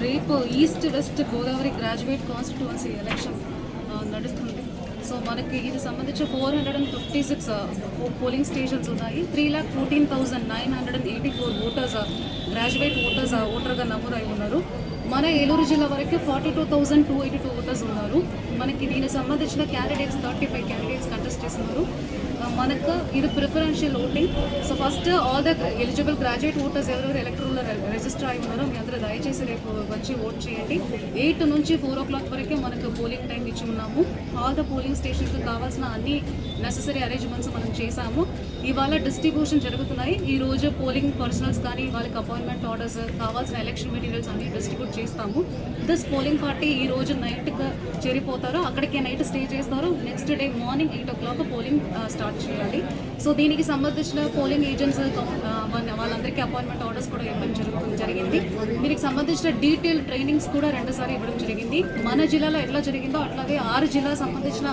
రేపు east west Godavari graduate constituency election నడుస్తుంది. So మనకి ఇది సంబంధించి 456 పోలింగ్ స్టేషన్స్ ఉన్నాయి. 3,14,984 ఓటర్స్ గ్రాడ్యుయేట్ ఓటర్గా నమోదై ఉన్నారు. మన ఏలూరు జిల్లా వరకు 42,282 ఓటర్స్ ఉన్నారు. మనకి దీనికి సంబంధించిన క్యాండిడేట్స్ 35 క్యాండిడేట్స్ కంటెస్ట్ చేస్తున్నారు. మనకు ఇది preferential voting. So first all the eligible graduate voters ఎవరెవరు ఎలక్టరల్ రిజిస్టర్ అయి ఉన్నారో మీ అందరూ దయచేసి రేపు వచ్చి ఓట్ చేయండి. 8 నుంచి 4 o'clock వరకే మనకు పోలింగ్ టైం ఇచ్చి ఉన్నాము. ఆల్ ద పోలింగ్ స్టేషన్కి కావాల్సిన అన్ని నెససరీ అరేంజ్మెంట్స్ మనం చేశాము. ఇవాళ డిస్ట్రిబ్యూషన్ జరుగుతున్నాయి. ఈ రోజు పోలింగ్ పర్సనల్స్ కానీ వాళ్ళకి అపాయింట్మెంట్ ఆర్డర్స్ కావాల్సిన ఎలక్షన్ మెటీరియల్స్ అన్ని డిస్ట్రిబ్యూట్ చేస్తాము. దిస్ పోలింగ్ పార్టీ ఈ రోజు నైట్గా చేరిపోతారు, అక్కడికే నైట్ స్టే చేస్తారు. Next day morning 8 o'clock polling start చేయాలి. సో దీనికి సంబంధించిన పోలింగ్ ఏజెంట్స్ వాళ్ళందరికీ అపాయింట్మెంట్ ఆర్డర్స్ కూడా ఇవ్వడం జరిగింది. దీనికి సంబంధించిన డీటెయిల్ ట్రైనింగ్స్ కూడా 2 సార్లు ఇవ్వడం జరిగింది. మన జిల్లాలో ఎట్లా జరిగిందో అట్లాగే 6 జిల్లా సంబంధించిన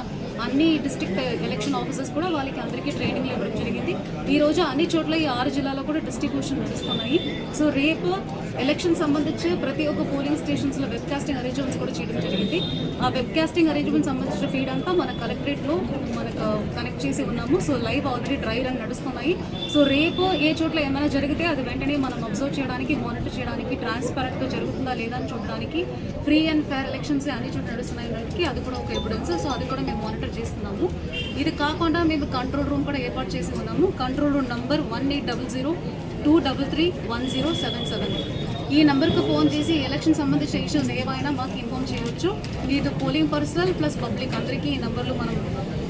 అన్ని డిస్ట్రిక్ట్ ఎలక్షన్ ఆఫీసర్స్ కూడా వాళ్ళకి అందరికీ ట్రైనింగ్లు ఇవ్వడం జరిగింది. ఈరోజు అన్ని చోట్ల ఈ 6 జిల్లాలో కూడా డిస్ట్రిబ్యూషన్ నడుస్తున్నాయి. సో రేపు ఎలక్షన్ సంబంధించి ప్రతి ఒక్క పోలింగ్ స్టేషన్స్లో వెబ్కాస్టింగ్ అరేంజ్మెంట్స్ కూడా చేయడం జరిగింది. ఆ వెబ్కాస్టింగ్ అరేంజ్మెంట్ సంబంధించిన ఫీడ్ అంతా మన కలెక్టరేట్లో మనకు కనెక్ట్ చేసి ఉన్నాము. So live already dry run నడుస్తున్నాయి. సో రేపు ఏ చోట్ల ఏమైనా జరిగితే అది వెంటనే మనం అబ్జర్వ్ చేయడానికి, మానిటర్ చేయడానికి, ట్రాన్స్పరెంట్గా జరుగుతుందా లేదా అని చూడడానికి, ఫ్రీ అండ్ ఫేర్ ఎలక్షన్స్ అన్ని చోట్ల నడుస్తున్నాయి. అది కూడా ఒక ఎవిడెన్స్. సో అది కూడా మేము మానిటర్ చేస్తున్నాము. ఇది కాకుండా మేము కంట్రోల్ రూమ్ కూడా ఏర్పాటు చేసి ఉన్నాము. Control room number 1800-233-1077. ఈ నెంబర్కి ఫోన్ చేసి ఎలక్షన్ సంబంధించిన ఇష్యూస్ ఏవైనా మాకు ఇన్ఫార్మ్ చేయవచ్చు. ఇది పోలింగ్ పర్సనల్ ప్లస్ పబ్లిక్ అందరికీ ఈ నెంబర్లు మనం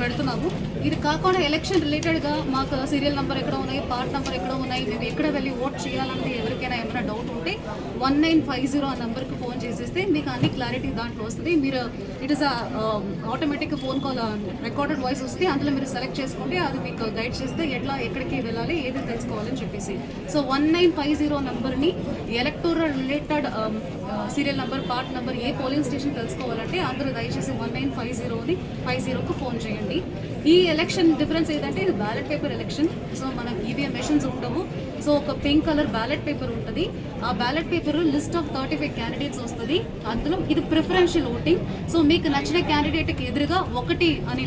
పెడుతున్నాము. ఇది కాకుండా ఎలక్షన్ రిలేటెడ్గా మాకు సీరియల్ నెంబర్ ఎక్కడ ఉన్నాయి, పార్ట్ నెంబర్ ఎక్కడ ఉన్నాయి, మేము ఎక్కడ వెళ్ళి ఓట్ చేయాలంటే ఎవరికైనా ఏమైనా డౌట్ ఉంటే 1950 ఆ నెంబర్కి ఫోన్ చేసేస్తే మీకు అన్ని క్లారిటీ దాంట్లో వస్తుంది. మీరు it is automatic phone call recorded voice వస్తుంది. అందులో మీరు సెలెక్ట్ చేసుకుంటే అది మీకు గైడ్ చేస్తే ఎక్కడికి వెళ్ళాలి, ఏది తెలుసుకోవాలని చెప్పేసి. సో 1950 నెంబర్ని electoral related serial number, part number, ఏ పోలింగ్ స్టేషన్ తెలుసుకోవాలంటే అందరూ దయచేసి 1950కు ఫోన్ చేయండి. ఈ ఎలక్షన్ డిఫరెన్స్ ఏంటంటే ఇది బ్యాలెట్ పేపర్ ఎలక్షన్. సో మనకు ఈవీఎం మెషిన్స్ ఉండవు. సో ఒక పింక్ కలర్ బ్యాలెట్ పేపర్ ఉంటుంది. ఆ ballot paper list of 35 candidates వస్తుంది. అందులో ఇది ప్రిఫరెన్షియల్ ఓటింగ్. సో మీకు నచ్చిన క్యాండిడేట్కి ఎదురుగా 1 అనే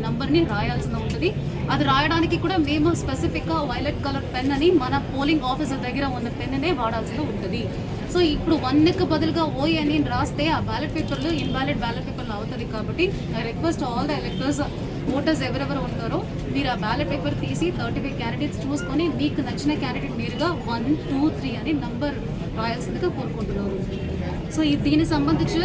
నంబర్ని రాయాల్సి ఉంటుంది. అది రాయడానికి కూడా మేము స్పెసిఫిక్గా వైలెట్ కలర్ పెన్ అని మన పోలింగ్ ఆఫీసర్ దగ్గర ఉన్న పెన్నే వాడాల్సి ఉంటుంది. సో ఇప్పుడు 1కి బదులుగా ఓ అని రాస్తే ఆ బ్యాలెట్ పేపర్లు ఇన్వాలిడ్ బ్యాలెట్ పేపర్లు అవుతుంది. కాబట్టి I request all the electors, voters ఎవరెవరు ఉంటారో మీరు ఆ బ్యాలెట్ పేపర్ తీసి 35 క్యాండిడేట్స్ చూసుకొని మీకు నచ్చిన క్యాండిడేట్ మీరుగా 1, 2, 3 అని నంబర్ రాయాల్సిందిగా కోరుకుంటున్నారు. సో దీనికి సంబంధించి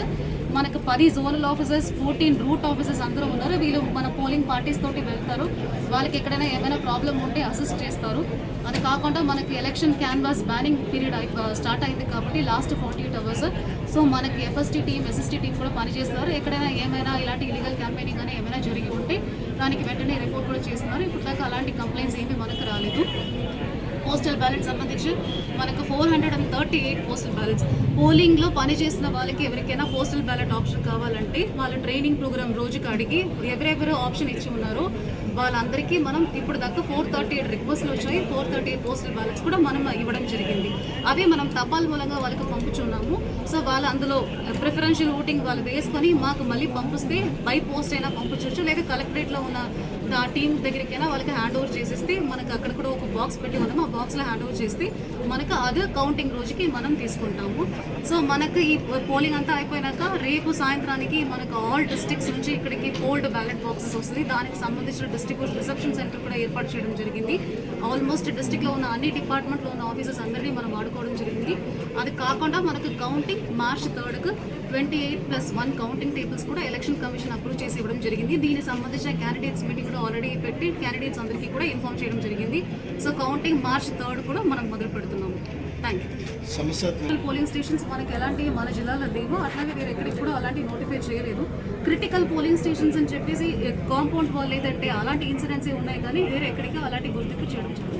మనకు 10 జోనల్ ఆఫీసర్స్, 14 రూట్ ఆఫీసర్స్ అందరూ ఉన్నారు. వీళ్ళు మన పోలింగ్ పార్టీస్ తోటి వెళ్తారు. వాళ్ళకి ఎక్కడైనా ఏమైనా ప్రాబ్లం ఉంటే అసిస్ట్ చేస్తారు. అది కాకుండా మనకి election canvas banning period start అయింది కాబట్టి లాస్ట్ 48 hours. సో మనకి ఎఫ్ఎస్టీ టీం, ఎస్ఎస్టీ టీం కూడా పనిచేస్తారు. ఎక్కడైనా ఏమైనా ఇలాంటి ఇలీగల్ క్యాంపెయినింగ్ కానీ ఏమైనా జరిగి ఉంటే దానికి వెంటనే రిపోర్ట్ కూడా చేస్తున్నారు. ఇప్పుడు దాకా అలాంటి కంప్లైంట్స్ ఏమీ మనకు రాలేదు. పోస్టల్ బ్యాలెట్ సంబంధించి మనకు 438 పోస్టల్ బ్యాలెట్స్. పోలింగ్లో పనిచేసిన వాళ్ళకి ఎవరికైనా పోస్టల్ బ్యాలెట్ ఆప్షన్ కావాలంటే వాళ్ళ ట్రైనింగ్ ప్రోగ్రామ్ రోజుకి అడిగి ఎవరెవరు ఆప్షన్ ఇచ్చి ఉన్నారో వాళ్ళందరికీ మనం ఇప్పుడు దాకా 438 రిక్వెస్ట్లు వచ్చాయి. 438 పోస్టల్ బ్యాలెట్స్ కూడా మనం ఇవ్వడం జరిగింది. అవి మనం తపాల్ మూలంగా వాళ్ళకి పంపుచున్నాము. సో వాళ్ళు అందులో ప్రిఫరెన్షియల్ ఓటింగ్ వాళ్ళు వేసుకొని మాకు మళ్ళీ పంపిస్తే బై పోస్ట్ అయినా పంపించవచ్చు, లేదా కలెక్టరేట్లో ఉన్న ఆ టీం దగ్గరికైనా వాళ్ళకి హ్యాండ్ ఓవర్ చేసేస్తే మనకు అక్కడ కూడా ఒక బాక్స్ పెట్టి ఉన్నాము. ఆ బాక్స్లో హ్యాండ్ ఓవర్ చేస్తే మనకు అదే కౌంటింగ్ రోజుకి మనం తీసుకుంటాము. సో మనకు ఈ పోలింగ్ అంతా అయిపోయినాక రేపు సాయంత్రానికి మనకు ఆల్ డిస్ట్రిక్ట్స్ నుంచి ఇక్కడికి పోల్డ్ బ్యాలెట్ బాక్సెస్ వస్తుంది. దానికి సంబంధించిన డిస్ట్రిక్ట్ రిసెప్షన్ సెంటర్ కూడా ఏర్పాటు చేయడం జరిగింది. ఆల్మోస్ట్ డిస్ట్రిక్ట్లో ఉన్న అన్ని డిపార్ట్మెంట్లో ఉన్న ఆఫీసర్స్ అందరినీ మనం వాడుకోవడం జరిగింది. అది కాకుండా మనకు కౌంటింగ్ March 3కు 28+1 కౌంటింగ్ టేబుల్స్ కూడా ఎలక్షన్ కమిషన్ అప్రూవ్ చేసి ఇవ్వడం జరిగింది. దీనికి సంబంధించిన క్యాండిడేట్స్ మీటింగ్ కూడా ఆల్రెడీ పెట్టి క్యాండిడేట్స్ అందరికీ కూడా ఇన్ఫార్మ్ చేయడం జరిగింది. సో కౌంటింగ్ March 3 కూడా మనం మొదలు పెడుతున్నాము. Thank you. పోలింగ్ స్టేషన్స్ మనకి ఎలాంటి మన జిల్లాలో లేవు, అట్లాగే వేరే ఎక్కడికి కూడా అలాంటి నోటిఫై చేయలేదు. క్రిటికల్ పోలింగ్ స్టేషన్స్ అని చెప్పేసి కాంపౌండ్ వాల్ లేదంటే అలాంటి ఇన్సిడెంట్స్ ఉన్నాయి, కానీ వేరే ఎక్కడికి అలాంటి గుర్తింపు చేయడం జరిగింది.